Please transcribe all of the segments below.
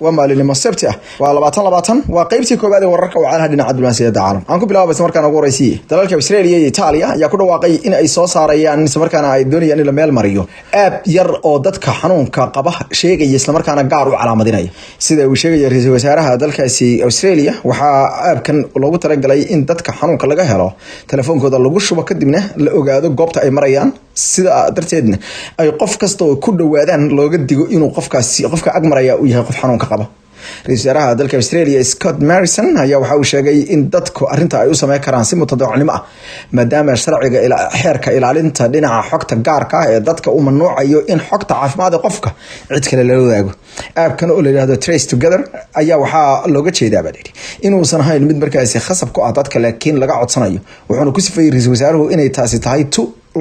ومالين سبتة ولباتن وقيبتي كوبادي ورقة وعلى هذه عدل سيادة العالم أنكم بلا بس مركنا ورئيسي دلالك إسرائيل إيطاليا يكون واقعي إن أي صوص عريان سمركنا الدنيا يعني لما المريو أب ير أو ضدك حنون كقبه شيء يسمركنا جارو على مدينة سيدا وشيء يريز وسعرها دلك سي إسرائيل وحا أب كان لو ترجع إن ضدك حنون كلا جهلا تلفون كذا لو جش وبكدمنه لقوا جوبت أي مريان سيدا درتيدنا أي قف كستو كل وادان لو قد إنه قفك أجمريا ويها قف حنون كقبه رئيس وزراء دولة أستراليا سكوت ماريسون ayaa waxa uu sheegay in dadku arinta ay u sameeyaan karaan si mutadawacnimo ah maadaama sharciga ila xeerka ilaalinta dhinaca xogta gaarka ah ee dadka uu mamnuucayo in xogta caafimaad ee qofka cid kale la wadaago aabkan oo la yiraahdo Trace Together ayaa waxa looga jeedaa badiri inuu san ahayn mid markaas khasab ku ah dadka laakiin laga codsanayo wuxuu ku sifay ra'iisul wasaaruhu inay taasi tahay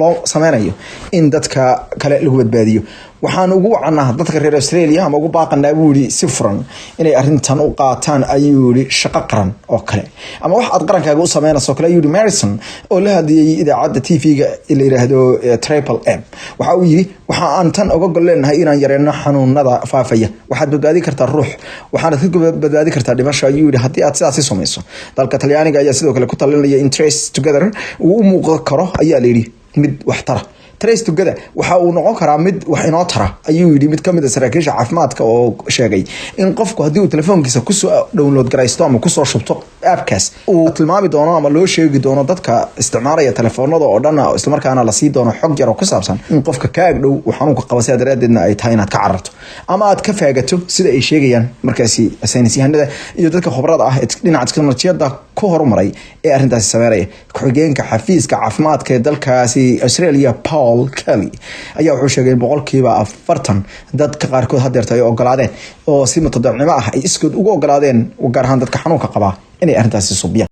loo sameynayo in dadka kale lagu badbaadiyo waxaan ugu wacnaa dadka reer Australia ama ugu baaqanaa buuri si furan inay arintan u qaataan ayuu shaqo qaran oo kale ama wax aad qarankaaga u sameynayso kale ayuu Marison oo la hadiyay idaacada TV-ga ila yiraahdo Triple M waxa uu yiri waxa aan tan uga gollenahay inaan yareeno xanuunada faafaya waxaad badbaadi kartaa ruux waxaad ka badbaadi kartaa dhimasho ayuu hadii aad sidaas samayso dalka Talyaaniga ayaa sidoo kale ku talinaya in Trace Together uu u muuqdo karo ayaa la yiri mid wax tara Trace Together waxa uu noqon karaa mid wax inoo tara ayuu yiri mid kamid ah saraakiisha caafimaadka oo sheegay in qofku hadii uu telefoonkiisa ku soo download garaysto ama ku soo shubto appkaas uu tilmaami doono ama loo sheegi doono dadka isticmaalaya telefoonada oo dhan isla markaana la sii doono xog yar oo ku saabsan in qofka ka agdhow waxaan ku qabasay daraadeedna ay tahay inaad ka cararto ama aad ka faagato sida ay sheegayaan markaasi saynisyahanada iyo dadka khibrada ah ee dhinaca teknolojiyadda ku horumaray ee arintaas sameeyay ku-xigeenka xafiiska caafimaadka ee dalkaasi Australia Paul Kelly ayaa wuxuu sheegay boqolkiiba 40 dadka qaarkood hadeerta ay ogolaadeen oo si mutadawacnimo ah ay iskood ugu ogolaadeen gaar ahaan dadka xanuunka qaba inay arintaasi subiyaan